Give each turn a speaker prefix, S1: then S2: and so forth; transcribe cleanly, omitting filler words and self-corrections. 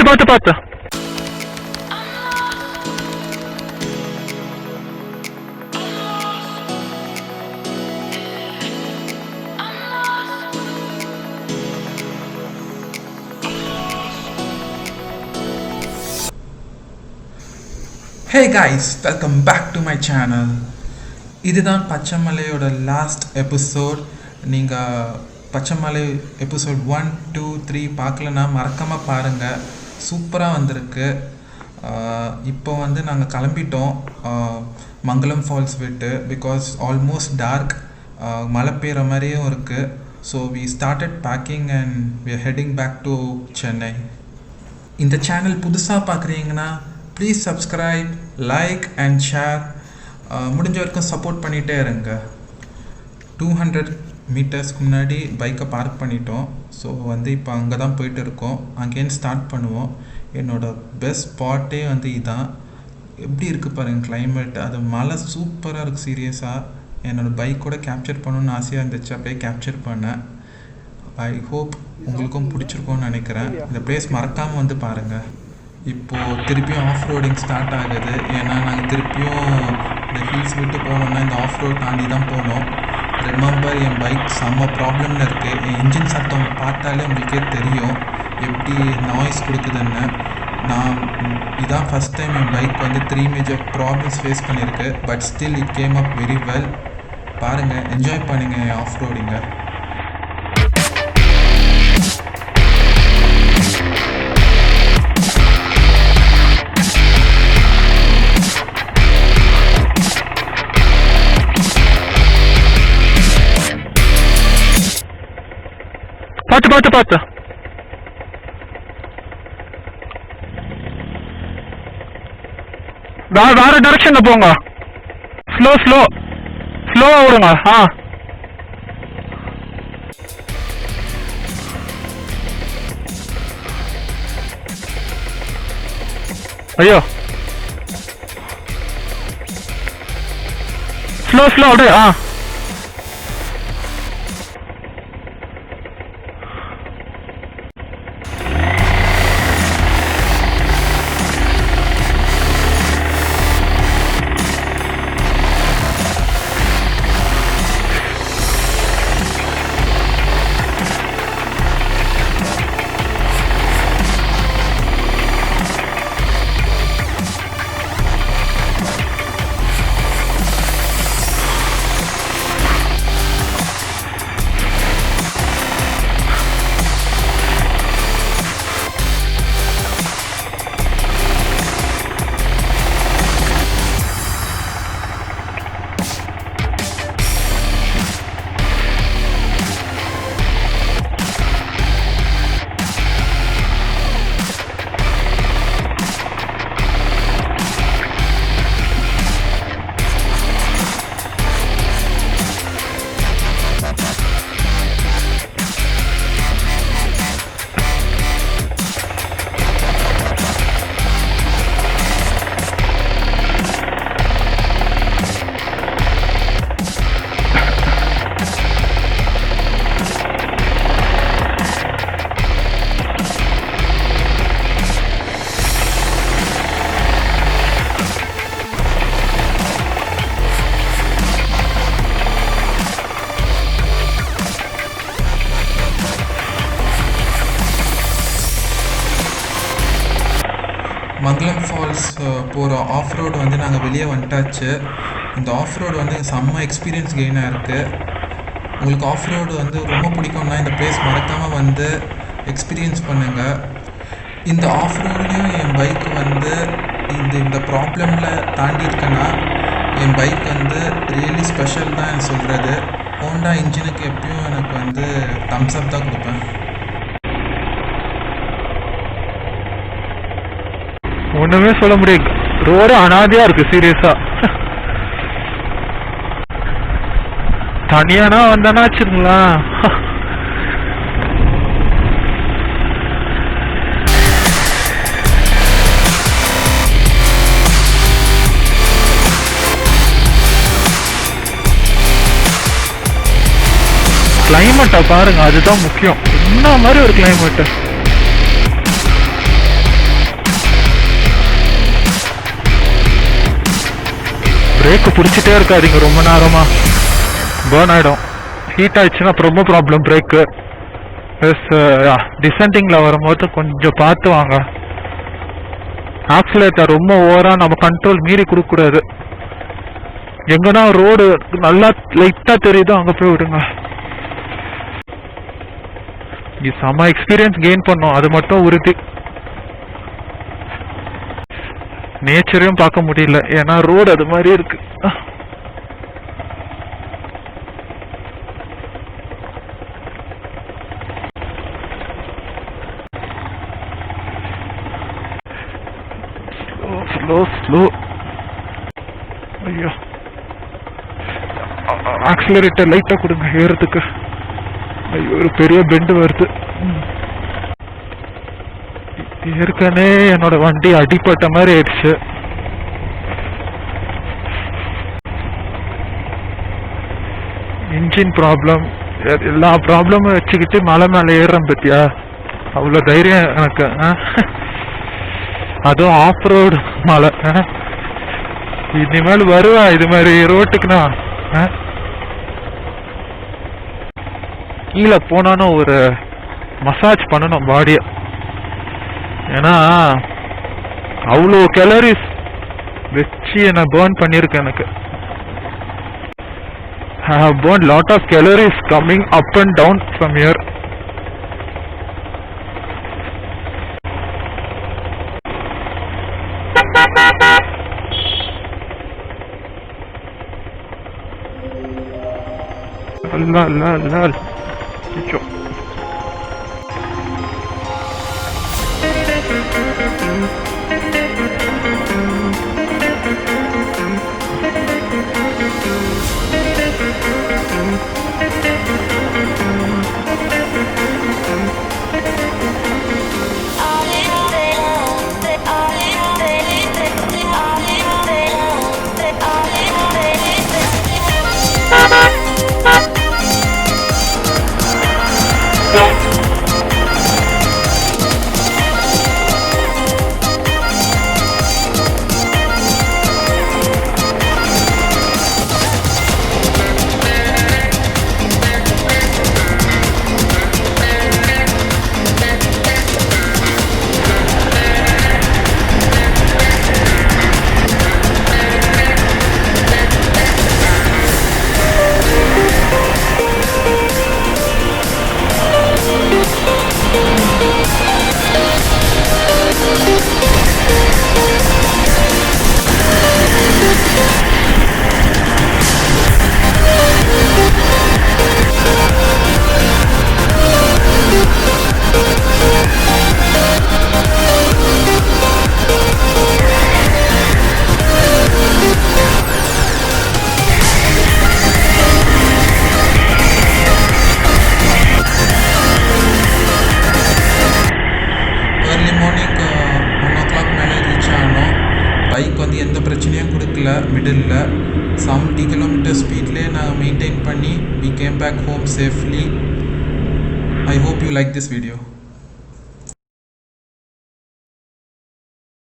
S1: பார்த்து.
S2: Hey guys, welcome back to my channel. இதுதான் பச்சைமலையோட last episode. நீங்கள் பச்சைமலை எபிசோட் 1, 2, 3 பார்க்கலன்னா மறக்காமல் பாருங்கள். சூப்பராக வந்திருக்கு. இப்போ நாங்கள் கிளம்பிட்டோம் மங்களம் ஃபால்ஸ் விட்டு. பிகாஸ் ஆல்மோஸ்ட் டார்க், மழை பெய்கிற மாதிரியும் இருக்குது. So we started packing and we are heading back to Chennai. இந்த சேனல் புதுசாக பார்க்குறீங்கன்னா please subscribe, like and share. முடிஞ்ச வரைக்கும் சப்போர்ட் பண்ணிகிட்டே இருங்க. 200 மீட்டர்ஸ்க்கு முன்னாடி பைக்கை பார்க் பண்ணிட்டோம். ஸோ இப்போ அங்கே தான் போயிட்டு இருக்கோம். அங்கேன்னு ஸ்டார்ட் பண்ணுவோம். என்னோடய பெஸ்ட் ஸ்பாட்டே இதான். எப்படி இருக்குது பாருங்கள் கிளைமேட். அது மழை சூப்பராக இருக்குது. சீரியஸாக என்னோடய பைக் கூட கேப்சர் பண்ணணுன்னு ஆசையாக இருந்துச்சு. அப்படியே கேப்சர் பண்ணேன். ஐ ஹோப் உங்களுக்கும் பிடிச்சிருக்கோன்னு நினைக்கிறேன். இந்த பிளேஸ் மறக்காமல் பாருங்கள். இப்போது திருப்பியும் ஆஃப் ரோடிங் ஸ்டார்ட் ஆகுது. ஏன்னா நாங்கள் திருப்பியும் இந்த ஹில்ஸ் விட்டு போனோன்னா இந்த ஆஃப் ரோட் தாண்டி தான் போனோம். ரிமெம்பர், என் பைக் செம்ம ப்ராப்ளம்னு இருக்குது. என் இன்ஜின் சத்தம் பார்த்தாலே உங்களுக்கே தெரியும் எப்படி நாய்ஸ் கொடுக்குதுன்னு. நான் இதான் ஃபஸ்ட் டைம் என் பைக் 3 மேஜர் ப்ராப்ளம்ஸ் ஃபேஸ் பண்ணியிருக்கு. But still it came up very well. பாருங்கள், என்ஜாய் பண்ணுங்கள் என் ஆஃப் ரோடிங்கை.
S1: பார்த்து. வேற டைரக்ஷன்ல போங்க. ஸ்லோவா விடுங்க. ஐயோ, ஸ்லோ அப்படியே.
S2: மங்களம் ஃபால்ஸ் போகிற ஆஃப் ரோடு நாங்கள் வெளியே வந்துட்டாச்சு. இந்த ஆஃப் ரோடு செம்ம எக்ஸ்பீரியன்ஸ் கெயினாக இருக்குது. உங்களுக்கு ஆஃப் ரோடு ரொம்ப பிடிக்கும்னா இந்த பிளேஸ் மறக்காமல் எக்ஸ்பீரியன்ஸ் பண்ணுங்கள். இந்த ஆஃப் ரோட்லேயும் என் பைக் இந்த ப்ராப்ளமில் தாண்டி இருக்கேன்னா என் பைக் ரியலி ஸ்பெஷல் தான் எனக்கு சொல்கிறது. ஹோண்டா இன்ஜினுக்கு எப்பயும் எனக்கு தம்ஸ் அப் தான் கொடுப்பேன்.
S1: ஒண்ணுமே சொல்ல முடியாது. ரோடு அனாதையா இருக்கு. சீரியஸா தனியானா வந்தானா வச்சுருங்களா. கிளைமேட்டை பாருங்க, அதுதான் முக்கியம். என்ன மாதிரி ஒரு கிளைமேட்டு. பிரேக்கு பிடிச்சிட்டே இருக்காதிங்க ரொம்ப நேரமாக, பேர்ன் ஆகிடும். ஹீட் ஆயிடுச்சுன்னா ரொம்ப ப்ராப்ளம் பிரேக்கு. ப்ளஸ் டிசெண்டிங்கில் வரும்போது கொஞ்சம் பார்த்து வாங்க. ஆக்சிலேட்டர் ரொம்ப ஓவராக நம்ம கண்ட்ரோல் மீறி கொடுக்கக்கூடாது. எங்கன்னா ரோடு நல்லா லைட்டாக தெரியுதோ அங்கே போய் விடுங்க. இது செம்ம எக்ஸ்பீரியன்ஸ் கெயின் பண்ணோம், அது மட்டும் உறுதி. நேச்சரையும் பார்க்க முடியல, ஏன்னா ரோடு அது மாதிரி இருக்கு. Slow slow. ஐயோ, ஆக்சிலரேட்டர் லைட்டாக கொடுங்க ஏறதுக்கு. ஐயோ, ஒரு பெரிய பெண்டு வருது. ஏற்கனவே என்னோட வண்டி அடிப்பட்ட மாதிரி ஆயிடுச்சு. இன்ஜின் ப்ராப்ளம், எல்லா ப்ராப்ளமும் வச்சுக்கிட்டு மலை மேலே ஏறுறேன் பத்தியா, அவ்வளோ தைரியம் எனக்கு. அதுவும் ஆஃப் ரோடு மலை. இனிமேல் வருவா இது மாதிரி ரோட்டுக்குண்ணா. கீழே போனாலும் ஒரு மசாஜ் பண்ணணும் பாடியை, ஏன்னா அவ்வளோ கேலரிஸ் வச்சு என்னை பேர்ன் பண்ணியிருக்கு. எனக்கு I have burned lot of calories coming up and down from here. La. Chicho.
S2: Bike வந்து எந்த பிரச்சனையும் கொடுக்கல. மிடில் 70 km ஸ்பீட்லேயே நான் மெயின்டைன் பண்ணி we came back home safely. I hope you like this video.